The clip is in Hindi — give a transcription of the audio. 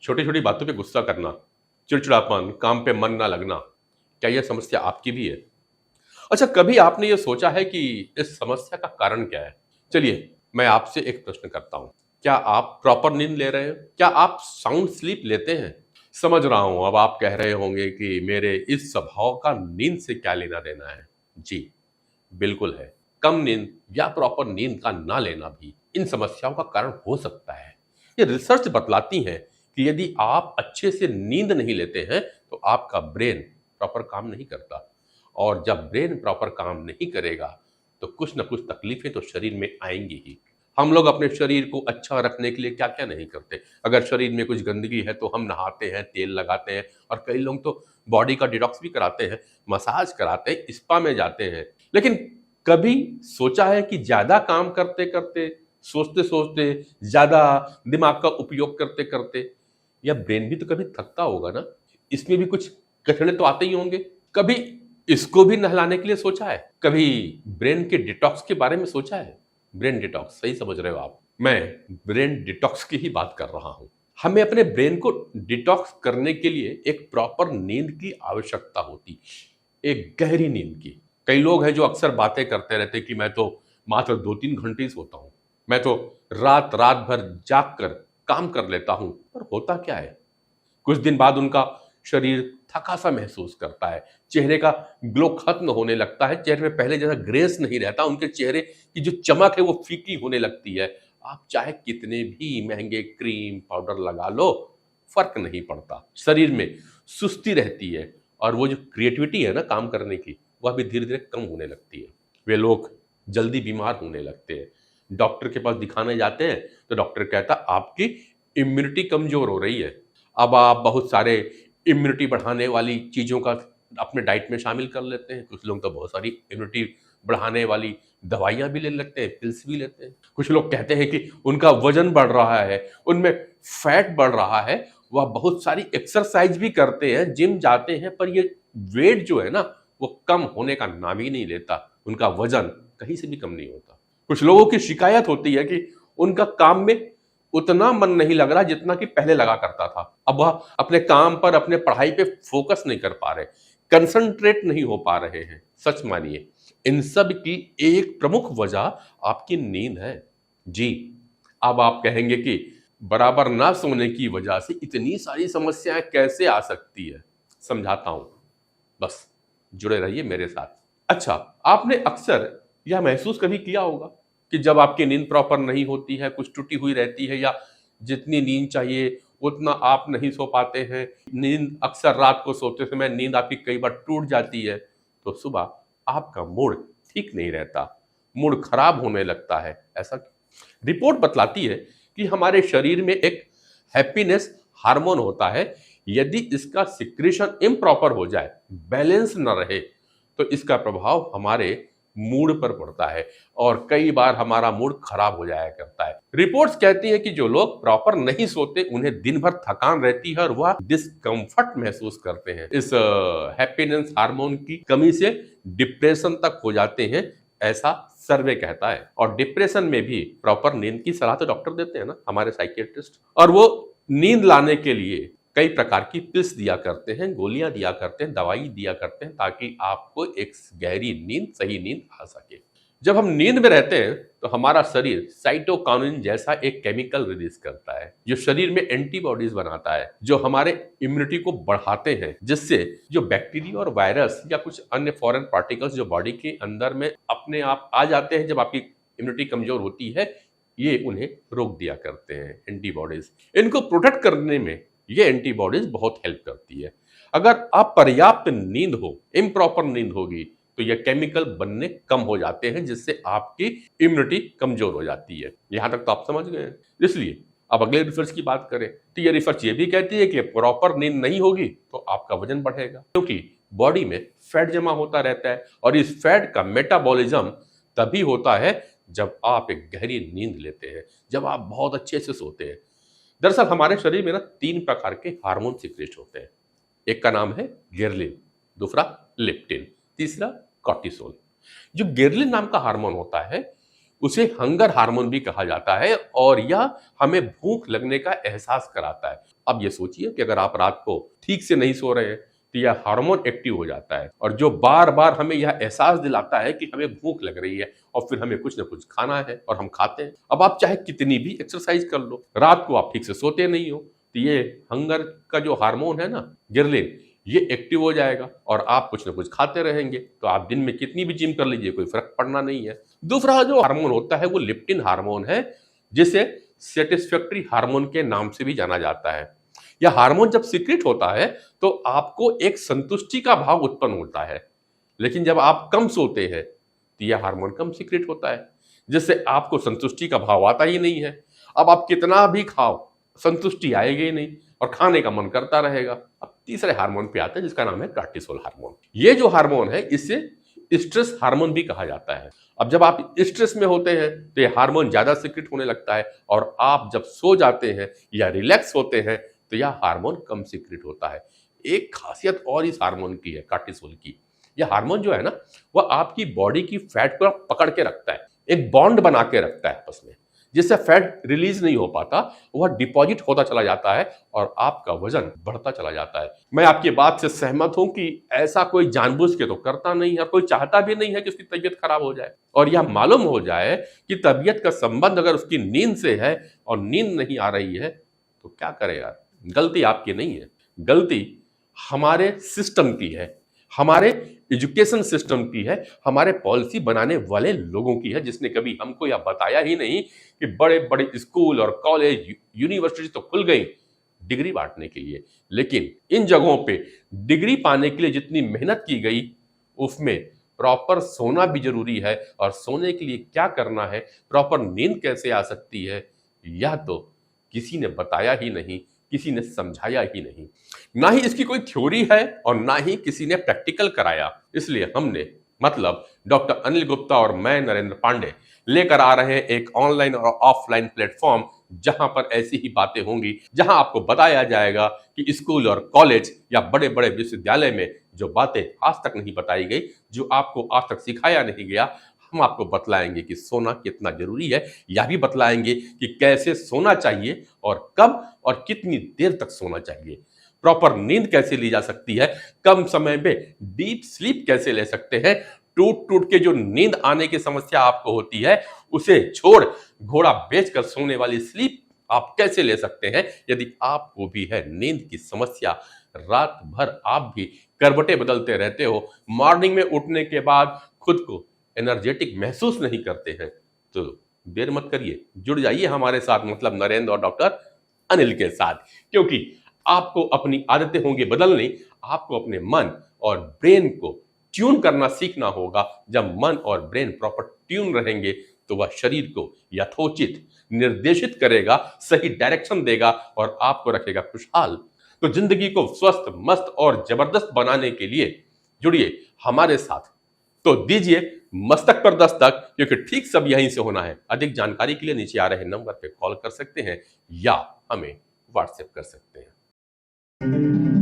छोटी छोटी बातों पे गुस्सा करना, चिड़चिड़ापन, काम पे मन ना लगना, क्या यह समस्या आपकी भी है? अच्छा, कभी आपने ये सोचा है कि इस समस्या का कारण क्या है? चलिए, मैं आपसे एक प्रश्न करता हूँ। क्या आप प्रॉपर नींद ले रहे हैं? क्या आप साउंड स्लीप लेते हैं? समझ रहा हूँ, अब आप कह रहे होंगे कि मेरे इस स्वभाव का नींद से क्या लेना-देना है? जी, बिल्कुल है। कम नींद या प्रॉपर नींद का ना लेना भी इन समस्याओं का कारण हो सकता है। ये रिसर्च बतलाती है कि यदि आप अच्छे से नींद नहीं लेते हैं, तो आपका ब्रेन प्रॉपर काम नहीं करता, और जब ब्रेन प्रॉपर काम नहीं करेगा, तो कुछ ना कुछ तकलीफें तो शरीर में आएँगी ही। हम लोग अपने शरीर को अच्छा रखने के लिए क्या-क्या नहीं करते। अगर शरीर में कुछ गंदगी है, तो हम नहाते हैं, तेल लगाते हैं, और कई लोग तो बॉडी का डिटॉक्स भी कराते हैं, मसाज कराते हैं, स्पा में जाते हैं। लेकिन कभी सोचा है कि ज़्यादा काम करते-करते, सोचते-सोचते, ज़्यादा दिमाग का उपयोग करते-करते, या ब्रेन भी तो कभी थकता होगा ना? इसमें भी कुछ कचरे तो आते ही होंगे। कभी इसको भी नहलाने के लिए सोचा है? कभी ब्रेन के डिटॉक्स के बारे में सोचा है? ब्रेन डिटॉक्स, सही समझ रहे हो आप। मैं ब्रेन डिटॉक्स की ही बात कर रहा हूँ। हमें अपने ब्रेन को डिटॉक्स करने के लिए एक प्रॉपर नींद की आवश्यकता होती, एक गहरी नींद की। कई लोग हैं जो अक्सर बातें करते रहते हैं कि मैं तो मात्र 2-3 घंटे ही सोता हूँ। मैं तो रात-रात भर जाग कर काम कर लेता हूँ। पर होता क्या है? कुछ दिन बाद उनका शरीर थका-सा महसूस करता है, चेहरे का ग्लो खत्म होने लगता है, चेहरे में पहले जैसा ग्रेस नहीं रहता, उनके चेहरे की जो चमक है वो फीकी होने लगती है। आप चाहे कितने भी महँगे क्रीम, पाउडर लगा लो, फ़र्क नहीं पड़ता। शरीर में सुस्ती रहती है, और वो जो क्रिएटिविटी है ना काम करने की, वह भी धीरे-धीरे कम होने लगती है। वे लोग जल्दी बीमार होने लगते हैं। डॉक्टर के पास दिखाने जाते हैं, तो डॉक्टर कहता है आपकी इम्यूनिटी कमज़ोर हो रही है। अब आप बहुत सारे इम्यूनिटी बढ़ाने वाली चीज़ों का अपने डाइट में शामिल कर लेते हैं। कुछ लोग तो बहुत सारी इम्यूनिटी बढ़ाने वाली दवाइयाँ भी लेने लगते हैं, पिल्स भी लेते हैं। कुछ लोग कहते हैं कि उनका वज़न बढ़ रहा है, उनमें फैट बढ़ रहा है, वह बहुत सारी एक्सरसाइज़ भी करते हैं, जिम जाते हैं, पर ये वेट जो है ना, वो कम होने का नाम ही नहीं लेता। उनका वज़न कहीं से भी कम नहीं होता। कुछ लोगों की शिकायत होती है कि उनका काम में उतना मन नहीं लग रहा जितना कि पहले लगा करता था। अब वह अपने काम पर, अपने पढ़ाई पे फ़ोकस नहीं कर पा रहे, कंसंट्रेट नहीं हो पा रहे हैं। सच मानिए, इन सब की एक प्रमुख वजह आपकी नींद है। जी, अब आप कहेंगे कि बराबर ना सोने की वजह से इतनी सारी समस्याएँ कैसे आ सकती है? समझाता हूँ, बस जुड़े रहिए मेरे साथ। अच्छा, आपने अक्सर यह महसूस कभी किया होगा कि जब आपकी नींद प्रॉपर नहीं होती है, कुछ टूटी हुई रहती है, या जितनी नींद चाहिए उतना आप नहीं सो पाते हैं, नींद अक्सर रात को सोते समय नींद आपकी कई बार टूट जाती है, तो सुबह आपका मूड ठीक नहीं रहता, मूड खराब होने लगता है। ऐसा रिपोर्ट बतलाती है कि हमारे शरीर में एक हैप्पीनेस हार्मोन होता है, यदि इसका सिक्रीशन इम्प्रॉपर हो जाए, बैलेंस न रहे, तो इसका प्रभाव हमारे मूड पर पड़ता है, और कई बार हमारा मूड खराब हो जाया करता है। रिपोर्ट्स कहती हैं कि जो लोग प्रॉपर नहीं सोते, उन्हें दिन भर थकान रहती है, और वह डिस्कम्फर्ट महसूस करते हैं। इस हैप्पीनेस हार्मोन की कमी से डिप्रेशन तक हो जाते हैं, ऐसा सर्वे कहता है। और डिप्रेशन में भी प्रॉपर नींद की सलाह तो डॉक्टर देते हैं ना, हमारे साइकियाट्रिस्ट, और वो नींद लाने के लिए कई प्रकार की पिल्स दिया करते हैं, गोलियां दिया करते हैं, दवाई दिया करते हैं, ताकि आपको एक गहरी नींद, सही नींद आ सके। जब हम नींद में रहते हैं, तो हमारा शरीर साइटोकाइनिन जैसा एक केमिकल रिलीज करता है, जो शरीर में एंटीबॉडीज बनाता है, जो हमारे इम्यूनिटी को बढ़ाते हैं, जिससे जो बैक्टीरिया और वायरस या कुछ अन्य फॉरेन पार्टिकल्स जो बॉडी के अंदर में अपने आप आ जाते हैं जब आपकी इम्यूनिटी कमजोर होती है, ये उन्हें रोक दिया करते हैं एंटीबॉडीज। इनको प्रोटेक्ट करने में ये एंटीबॉडीज बहुत हेल्प करती है। अगर आप पर्याप्त नींद हो, इम्प्रॉपर नींद होगी, तो ये केमिकल बनने कम हो जाते हैं, जिससे आपकी इम्यूनिटी कमजोर हो जाती है। यहां तक तो आप समझ गए हैं। इसलिए अब अगले रिसर्च की बात करें, तो ये रिसर्च ये भी कहती है कि प्रॉपर नींद नहीं होगी तो आपका वजन बढ़ेगा, क्योंकि बॉडी में फैट जमा होता रहता है, और इस फैट का मेटाबॉलिज्म तभी होता है जब आप एक गहरी नींद लेते हैं, जब आप बहुत अच्छे से सोते हैं। दरअसल हमारे शरीर में ना 3 प्रकार के हार्मोन सीक्रेट होते हैं। एक का नाम है गिरलिन, दूसरा लेप्टिन, तीसरा कॉर्टिसोल। जो गिरलिन नाम का हार्मोन होता है, उसे हंगर हार्मोन भी कहा जाता है और यह हमें भूख लगने का एहसास कराता है। अब ये सोचिए कि अगर आप रात को ठीक से नहीं सो रहे हैं तो यह हार्मोन एक्टिव हो जाता है और जो बार बार हमें यह एहसास दिलाता है कि हमें भूख लग रही है और फिर हमें कुछ ना कुछ खाना है और हम खाते हैं। अब आप चाहे कितनी भी एक्सरसाइज कर लो, रात को आप ठीक से सोते नहीं हो तो ये हंगर का जो हार्मोन है ना, गिरलिन, ये एक्टिव हो जाएगा और आप कुछ ना कुछ खाते रहेंगे। तो आप दिन में कितनी भी जिम कर लीजिए, कोई फर्क पड़ना नहीं है। दूसरा जो हार्मोन होता है वो लेप्टिन हार्मोन है, जिसे सेटिस्फैक्टरी हार्मोन के नाम से भी जाना जाता है। यह हार्मोन जब सीक्रेट होता है तो आपको एक संतुष्टि का भाव उत्पन्न होता है, लेकिन जब आप कम सोते हैं तो यह हार्मोन कम सीक्रेट होता है, जिससे आपको संतुष्टि का भाव आता ही नहीं है। अब आप कितना भी खाओ, संतुष्टि आएगी ही नहीं और खाने का मन करता रहेगा। अब तीसरे हार्मोन पे आते हैं जिसका नाम है कार्टिसोल हार्मोन। ये जो हार्मोन है इसे स्ट्रेस हार्मोन भी कहा जाता है। अब जब आप स्ट्रेस में होते हैं तो ये हार्मोन ज्यादा सीक्रेट होने लगता है और आप जब सो जाते हैं या रिलैक्स होते हैं तो यह हार्मोन कम सीक्रेट होता है। एक खासियत और इस हार्मोन की है, कार्टिसोल की। यह हार्मोन जो है ना, वह आपकी बॉडी की फैट को पकड़ के रखता है, एक बॉन्ड बना के रखता है आपस में, जिससे फैट रिलीज नहीं हो पाता, वह डिपॉजिट होता चला जाता है और आपका वजन बढ़ता चला जाता है। मैं आपकी बात से सहमत हूं कि ऐसा कोई जानबूझ के तो करता नहीं है, कोई चाहता भी नहीं है कि उसकी तबीयत खराब हो जाए और यह मालूम हो जाए कि तबीयत का संबंध अगर उसकी नींद से है और नींद नहीं आ रही है तो क्या करे यार। गलती आपकी नहीं है, गलती हमारे सिस्टम की है, हमारे एजुकेशन सिस्टम की है, हमारे पॉलिसी बनाने वाले लोगों की है, जिसने कभी हमको यह बताया ही नहीं कि बड़े बड़े स्कूल और कॉलेज यूनिवर्सिटी तो खुल गई डिग्री बांटने के लिए, लेकिन इन जगहों पे डिग्री पाने के लिए जितनी मेहनत की गई उसमें प्रॉपर सोना भी जरूरी है और सोने के लिए क्या करना है, प्रॉपर नींद कैसे आ सकती है, यह तो किसी ने बताया ही नहीं, किसी ने समझाया ही नहीं। ना ही इसकी कोई थ्योरी है और ना ही किसी ने प्रैक्टिकल कराया। इसलिए हमने, मतलब डॉक्टर अनिल गुप्ता और मैं नरेंद्र पांडे, लेकर आ रहे हैं एक ऑनलाइन और ऑफलाइन प्लेटफॉर्म जहां पर ऐसी ही बातें होंगी, जहां आपको बताया जाएगा कि स्कूल और कॉलेज या बड़े बड़े विश्वविद्यालय में जो बातें आज तक नहीं बताई गई, जो आपको आज तक सिखाया नहीं गया, हम आपको बतलाएंगे कि सोना कितना जरूरी है। यह भी बतलाएंगे कि कैसे सोना चाहिए और कब और कितनी देर तक सोना चाहिए, प्रॉपर नींद कैसे ली जा सकती है, कम समय में डीप स्लीप कैसे ले सकते हैं, टूट टूट के जो नींद आने की समस्या आपको होती है उसे छोड़ घोड़ा बेचकर सोने वाली स्लीप आप कैसे ले सकते हैं। यदि आपको भी है नींद की समस्या, रात भर आप भी करवटें बदलते रहते हो, मॉर्निंग में उठने के बाद खुद को एनर्जेटिक महसूस नहीं करते हैं, तो देर मत करिए, जुड़ जाइए हमारे साथ, मतलब नरेंद्र और डॉक्टर अनिल के साथ, क्योंकि आपको अपनी आदतें होंगी बदलनी, आपको अपने मन और ब्रेन को ट्यून करना सीखना होगा। जब मन और ब्रेन प्रॉपर ट्यून रहेंगे तो वह शरीर को यथोचित निर्देशित करेगा, सही डायरेक्शन देगा और आपको रखेगा खुशहाल। तो जिंदगी को स्वस्थ, मस्त और जबरदस्त बनाने के लिए जुड़िए हमारे साथ। तो दीजिए मस्तक पर दस्तक, क्योंकि ठीक सब यहीं से होना है। अधिक जानकारी के लिए नीचे आ रहे नंबर पे कॉल कर सकते हैं या हमें व्हाट्सएप कर सकते हैं।